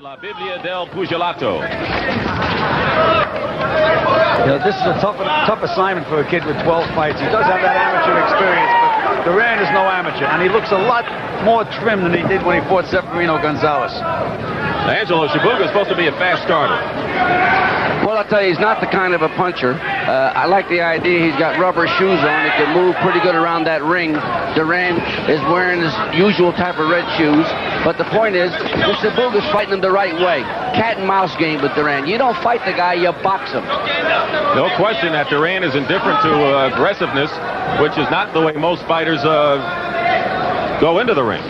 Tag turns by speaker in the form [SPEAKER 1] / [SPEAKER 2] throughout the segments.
[SPEAKER 1] La Biblia del Pugilato.
[SPEAKER 2] This is a tough assignment for a kid with 12 fights. He does have that amateur experience, but Duran is no amateur, and he looks a lot more trim than he did when he fought Severino Gonzalez.
[SPEAKER 1] Angelo Nsubuga is supposed to be a fast starter.
[SPEAKER 3] Well, I'll tell you, he's not the kind of a puncher. I like the idea he's got rubber shoes on. He can move pretty good around that ring. Duran is wearing his usual type of red shoes. But the point is, Nsubuga's fighting him the right way. Cat and mouse game with Duran. You don't fight the guy, you box him.
[SPEAKER 1] No question that Duran is indifferent to aggressiveness, which is not the way most fighters go into the ring.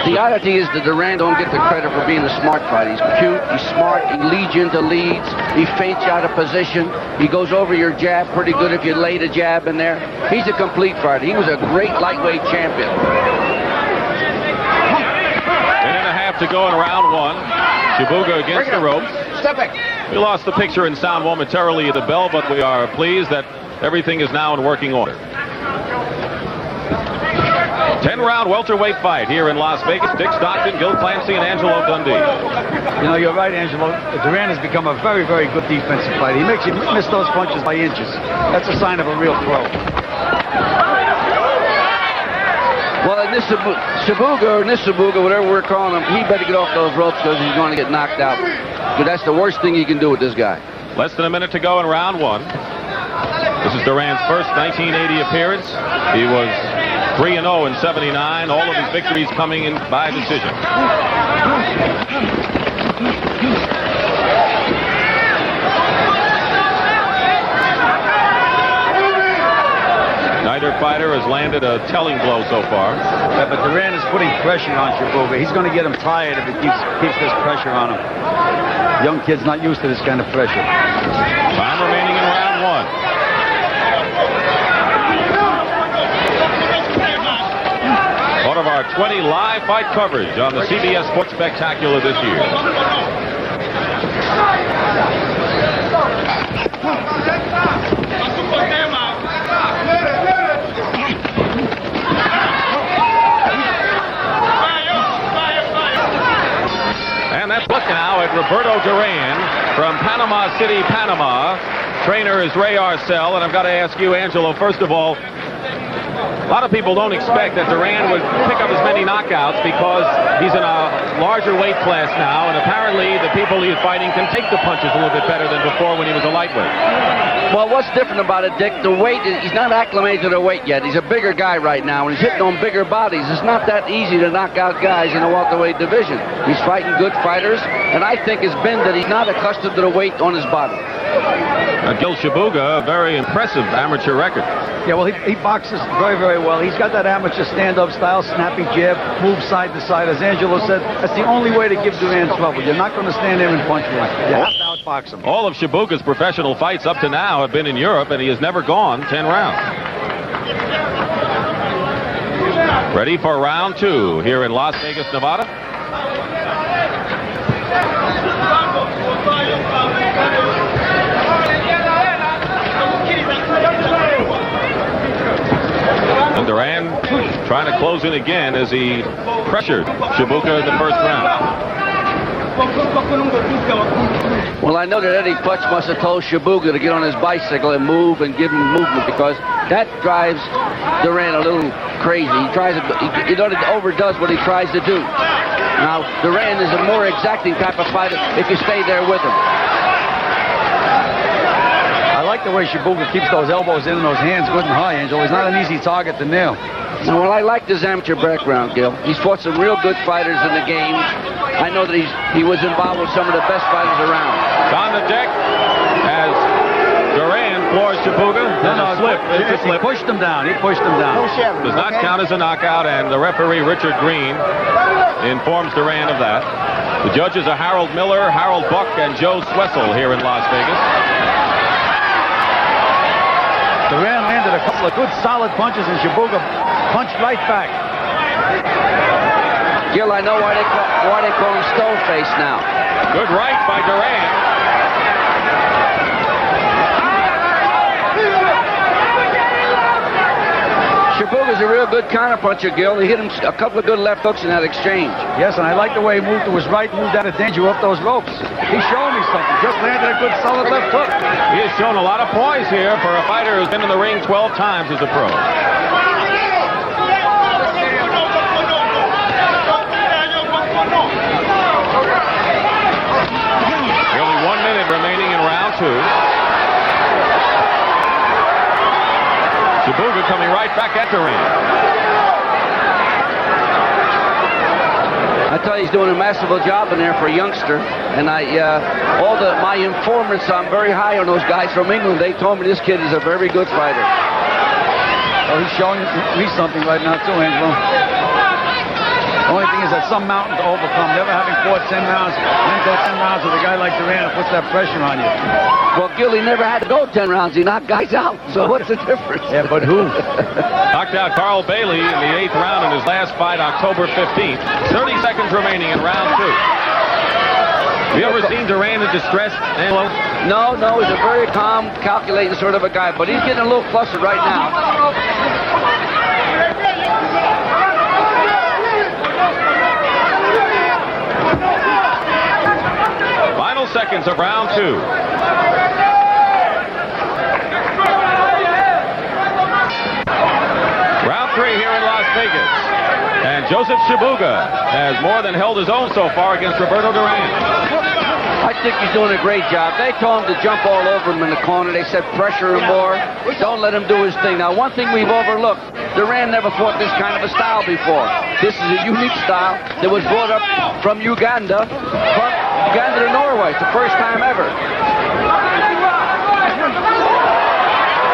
[SPEAKER 3] The oddity is that Duran don't get the credit for being a smart fighter. He's cute, he's smart, he leads you into leads, he feints you out of position, he goes over your jab pretty good if you lay the jab in there. He's a complete fighter. He was a great lightweight champion.
[SPEAKER 1] Minute and a half to go in round one. Nsubuga against the ropes.
[SPEAKER 3] Step back.
[SPEAKER 1] We lost the picture and sound momentarily at the bell, but we are pleased that everything is now in working order. 10-round welterweight fight here in Las Vegas. Dick Stockton, Gil Clancy, and Angelo Dundee.
[SPEAKER 2] You know, you're right, Angelo. Duran has become a very, very good defensive fighter. He makes you miss those punches by inches. That's a sign of a real pro.
[SPEAKER 3] Well, Nsubuga, whatever we're calling him, he better get off those ropes because he's going to get knocked out. But that's the worst thing you can do with this guy.
[SPEAKER 1] Less than a minute to go in round one. This is Duran's first 1980 appearance. He was 3-0 in 79. All of his victories coming in by decision. Neither fighter has landed a telling blow so far.
[SPEAKER 2] Yeah, but Duran is putting pressure on Nsubuga. He's going to get him tired if he keeps this pressure on him. Young kid's not used to this kind of pressure.
[SPEAKER 1] Time remaining in round one. One of our 20 live fight coverage on the CBS Sports Spectacular this year. And let's look now at Roberto Duran from Panama City, Panama. Trainer is Ray Arcel, and I've got to ask you, Angelo, first of all, a lot of people don't expect that Duran would pick up as many knockouts because he's in a larger weight class now, and apparently the people he's fighting can take the punches a little bit better than before when he was a lightweight.
[SPEAKER 3] Well, what's different about it, Dick? The weight, he's not acclimated to the weight yet. He's a bigger guy right now, and he's hitting on bigger bodies. It's not that easy to knock out guys in the welterweight division. He's fighting good fighters, and I think it's been that he's not accustomed to the weight on his body.
[SPEAKER 1] Gil Nsubuga, a very impressive amateur record.
[SPEAKER 2] Yeah, well, he boxes very, very well. He's got that amateur stand-up style, snappy jab, move side to side. As Angelo said, that's the only way to give Duran trouble. You're not going to stand there and punch him. You have to outbox him.
[SPEAKER 1] All of Nsubuga's professional fights up to now have been in Europe, and he has never gone 10 rounds. Ready for round two here in Las Vegas, Nevada. And Duran trying to close in again as he pressured Nsubuga in the first round.
[SPEAKER 3] Well, I know that Eddie Futch must have told Nsubuga to get on his bicycle and move and give him movement because that drives Duran a little crazy. He overdoes what he tries to do. Now, Duran is a more exacting type of fighter if you stay there with him.
[SPEAKER 2] I like the way Nsubuga keeps those elbows in and those hands good and high, Angelo. He's not an easy target to nail.
[SPEAKER 3] Now, well, I like his amateur background, Gil. He's fought some real good fighters in the game. I know that he was involved with some of the best fighters around.
[SPEAKER 1] On the deck as Duran floors Nsubuga.
[SPEAKER 2] No,
[SPEAKER 1] slip. It's a slip.
[SPEAKER 2] He pushed him down.
[SPEAKER 1] Does not count as a knockout, and the referee, Richard Green, informs Duran of that. The judges are Harold Miller, Harold Buck, and Joe Swessel here in Las Vegas.
[SPEAKER 2] Duran landed a couple of good solid punches, and Nsubuga punched right back.
[SPEAKER 3] Gil, I know why they call him Stoneface now.
[SPEAKER 1] Good right by Duran.
[SPEAKER 3] Nsubuga Shibuga's a real good counterpuncher, Gil. He hit him a couple of good left hooks in that exchange.
[SPEAKER 2] Yes, and I like the way he moved to his right, moved out of danger off those ropes. He's showing me something. Just landed a good, solid left hook.
[SPEAKER 1] He has shown a lot of poise here for a fighter who's been in the ring 12 times as a pro. Nearly 1 minute remaining in round 2. Nsubuga coming right back at Duran.
[SPEAKER 3] I tell you, he's doing a masterful job in there for a youngster. And my informants, I'm very high on those guys from England. They told me this kid is a very good fighter.
[SPEAKER 2] Oh, he's showing me something right now too, Angelo. The only thing is that some mountain to overcome. Never having fought 10 rounds, then go 10 rounds with a guy like Duran that puts that pressure on you.
[SPEAKER 3] Well, Gilly never had to go 10 rounds. He knocked guys out. So what's the difference?
[SPEAKER 2] Yeah, but who?
[SPEAKER 1] Knocked out Carl Bailey in the 8th round in his last fight, October 15th. 30 seconds remaining in round 2. Have you ever seen Duran in distress, Angelo?
[SPEAKER 3] No, he's a very calm, calculating sort of a guy, but he's getting a little flustered right now.
[SPEAKER 1] Final seconds of round 2. Round 3 here in Las Vegas. And Joseph Nsubuga has more than held his own so far against Roberto Duran.
[SPEAKER 3] I think he's doing a great job. They told him to jump all over him in the corner. They said pressure him more. Don't let him do his thing. Now, one thing we've overlooked, Duran never fought this kind of a style before. This is a unique style that was brought up from Uganda to Norway. It's the first time ever.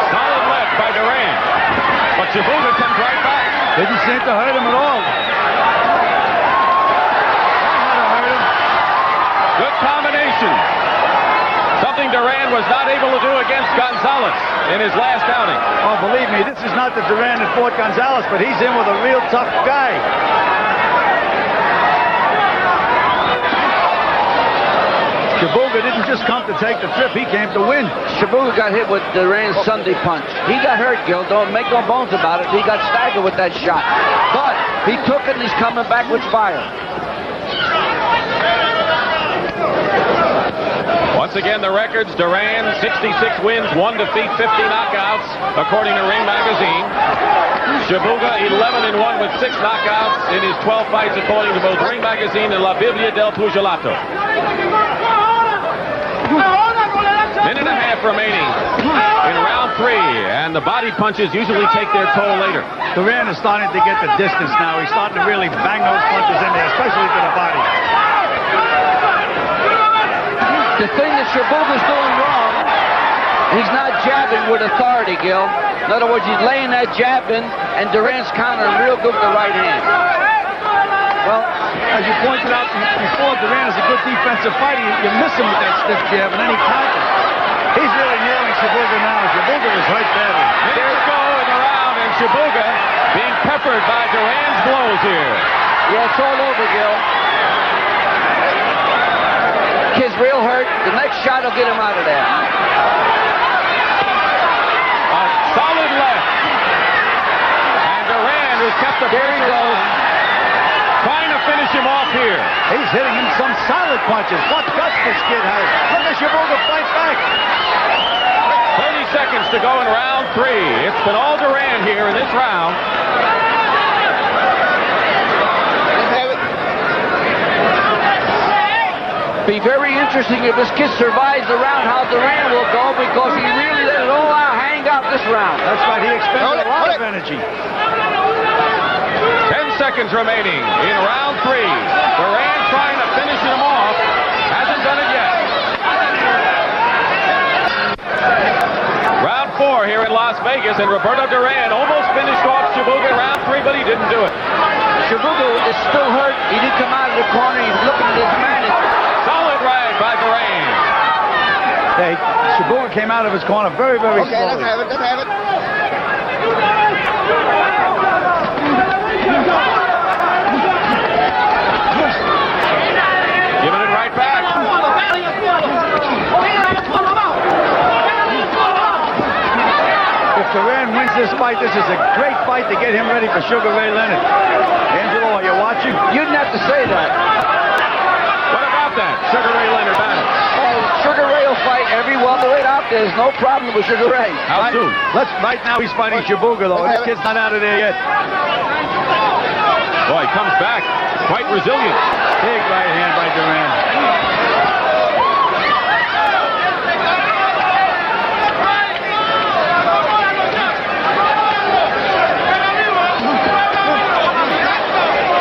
[SPEAKER 1] Solid left by Duran. But Nsubuga comes right back.
[SPEAKER 2] Didn't seem to hurt him at all.
[SPEAKER 1] Good combination. Something Duran was not able to do against Gonzalez in his last outing.
[SPEAKER 2] Oh, believe me, this is not the Duran that fought Gonzalez, but he's in with a real tough guy. Nsubuga didn't just come to take the trip, he came to win.
[SPEAKER 3] Nsubuga got hit with Duran's Sunday punch. He got hurt, Gil. Don't make no bones about it. He got staggered with that shot. But he took it and he's coming back with fire.
[SPEAKER 1] Once again, the records: Duran, 66 wins, 1 defeat, 50 knockouts, according to Ring Magazine. Nsubuga, 11-1 with 6 knockouts in his 12 fights, according to both Ring Magazine and La Biblia del Pugilato. Minute and a half remaining in round 3, and the body punches usually take their toll later.
[SPEAKER 2] Duran is starting to get the distance now. He's starting to really bang those punches in there, especially to the body.
[SPEAKER 3] The thing that Nsubuga's doing wrong, he's not jabbing with authority, Gil. In other words, he's laying that jab in, and Duran's countering real good with the right hand.
[SPEAKER 2] Well, as you pointed out before, Duran is a good defensive fighter. You miss him with that stiff jab, and then he counters. He's really nailing Nsubuga now. Nsubuga was hurt badly.
[SPEAKER 1] Minutes to go in the round, and Nsubuga being peppered by Duran's blows here.
[SPEAKER 3] Yeah, it's all over, Gil. Kid's real hurt. The next shot will get him out of there.
[SPEAKER 1] A solid left. And Duran, who's kept the pressure on, trying to finish him off here.
[SPEAKER 2] He's hitting him some solid punches. What guts this kid has. Look at Nsubuga fight back.
[SPEAKER 1] 30 seconds to go in round 3. It's been all Duran here in this round.
[SPEAKER 3] Be very interesting if this kid survives the round, how Duran will go, because he really let it all out, hang out this round.
[SPEAKER 2] That's right, he expended a lot of energy.
[SPEAKER 1] 10 seconds remaining in round 3. Duran trying to finish him off. Hasn't done it yet. Round 4 here in Las Vegas, and Roberto Duran almost finished off Nsubuga in round 3, but he didn't do it.
[SPEAKER 3] Nsubuga is still hurt. He didn't come out of the corner. He's looking at his man.
[SPEAKER 1] Solid right by Duran.
[SPEAKER 2] Hey, Nsubuga came out of his corner very, very slowly.
[SPEAKER 4] Let's have it, let's have it.
[SPEAKER 1] Giving it right back.
[SPEAKER 2] If Duran wins this fight, fight. This is a great fight to get him ready for Sugar Ray Leonard. Angelo, are you watching?
[SPEAKER 3] You didn't have to say that.
[SPEAKER 1] What about that? Sugar Ray Leonard battle.
[SPEAKER 3] Sugar Ray will fight every welterweight out there. There's no problem with Sugar Ray.
[SPEAKER 1] How soon?
[SPEAKER 2] Right now he's fighting Nsubuga, though. This kid's not out of there yet.
[SPEAKER 1] Boy, he comes back quite resilient.
[SPEAKER 2] Big right hand by Duran.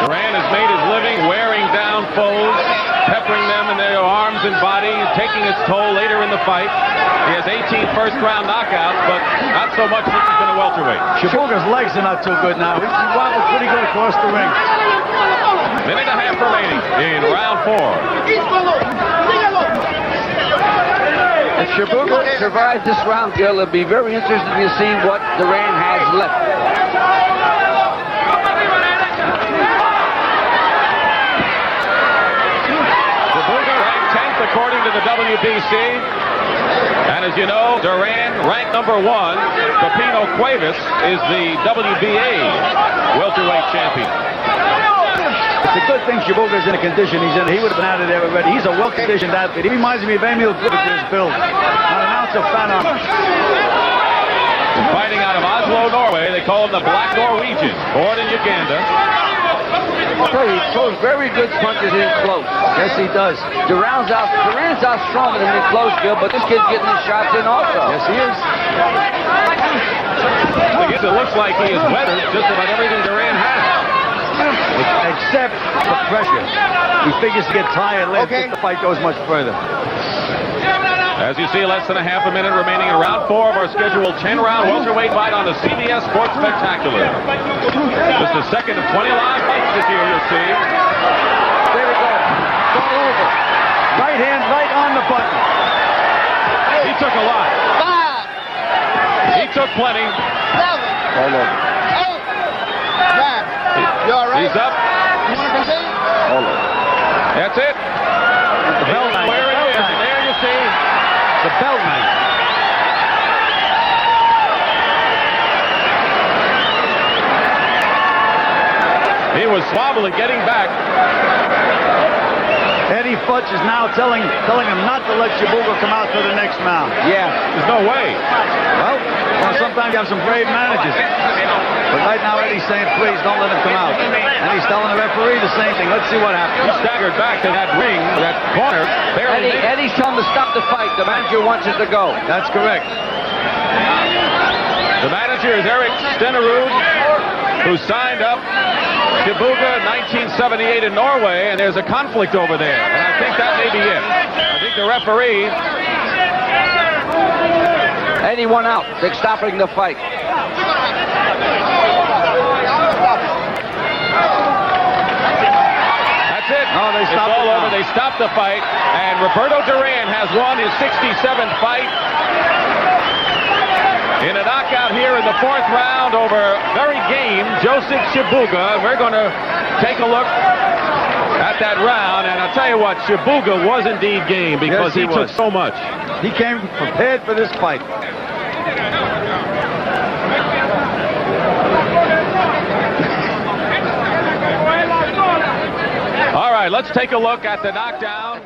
[SPEAKER 1] Duran has made his living wearing down foes, peppering them in their arms and body, taking its toll later in the fight. He has 18 first-round knockouts, but not so much since he's been a welterweight.
[SPEAKER 2] Nsubuga's legs are not too good now. He wobbles pretty good across the ring.
[SPEAKER 1] Minute and a half remaining in round 4.
[SPEAKER 3] If Nsubuga survives this round, Gil, it'll be very interesting to see what Duran has left.
[SPEAKER 1] Nsubuga ranked 10th according to the WBC. And as you know, Duran ranked number 1. Pepino Cuevas is the WBA welterweight champion.
[SPEAKER 2] It's a good thing Nsubuga's in the condition he's in. He would have been out of there already. He's a well-conditioned athlete. He reminds me of Emil Griffith with his build. Not an ounce of fat on him.
[SPEAKER 1] Fighting out of Oslo, Norway. They call him the Black Norwegian. Born in Uganda.
[SPEAKER 3] He throws very good punches in close.
[SPEAKER 2] Yes, he does.
[SPEAKER 3] Duran's out stronger than him in close, Gil, but this kid's getting his shots in also.
[SPEAKER 2] Yes, he is.
[SPEAKER 1] I guess it looks like he has weathered just about everything Duran has.
[SPEAKER 2] Except the pressure. He figures to get tired later if the fight goes much further.
[SPEAKER 1] As you see, less than a half a minute remaining in round 4 of our scheduled 10-round welterweight fight on the CBS Sports Spectacular. Just the second of 20 live fights this year, you'll see.
[SPEAKER 3] There we go. It's all over.
[SPEAKER 2] Right hand right on the button.
[SPEAKER 1] He took a lot. He took plenty.
[SPEAKER 3] All over.
[SPEAKER 4] You all right?
[SPEAKER 1] He's up.
[SPEAKER 4] You want to proceed?
[SPEAKER 3] All over.
[SPEAKER 1] That's it.
[SPEAKER 2] The bell knife.
[SPEAKER 1] Where it is. And there you see.
[SPEAKER 2] The bell knife.
[SPEAKER 1] He was wobbling getting back.
[SPEAKER 2] Eddie Futch is now telling him not to let Nsubuga come out for the next round.
[SPEAKER 3] Yeah.
[SPEAKER 1] There's no way.
[SPEAKER 2] Well, sometimes you have some brave managers. But right now Eddie's saying, please don't let him come out. And he's telling the referee the same thing. Let's see what happens.
[SPEAKER 1] He staggered back to that ring, that corner.
[SPEAKER 3] Eddie's telling him to stop the fight. The manager wants it to go.
[SPEAKER 2] That's correct.
[SPEAKER 1] The manager is Eric Stenerud, who signed up Nsubuga in 1978 in Norway, and there's a conflict over there. And I think that may be it. I think the referee...
[SPEAKER 3] Eddie won out. They're stopping the fight.
[SPEAKER 1] That's it.
[SPEAKER 2] No, they stopped
[SPEAKER 1] it's all
[SPEAKER 2] it
[SPEAKER 1] over.
[SPEAKER 2] now.
[SPEAKER 1] They stopped the fight, and Roberto Duran has won his 67th fight in a knockout here in the 4th round over very game Joseph Nsubuga. We're going to take a look at that round, and I'll tell you what, Nsubuga was indeed game because
[SPEAKER 2] Yes,
[SPEAKER 1] he took so much.
[SPEAKER 2] He came prepared for this fight.
[SPEAKER 1] All right, let's take a look at the knockdown.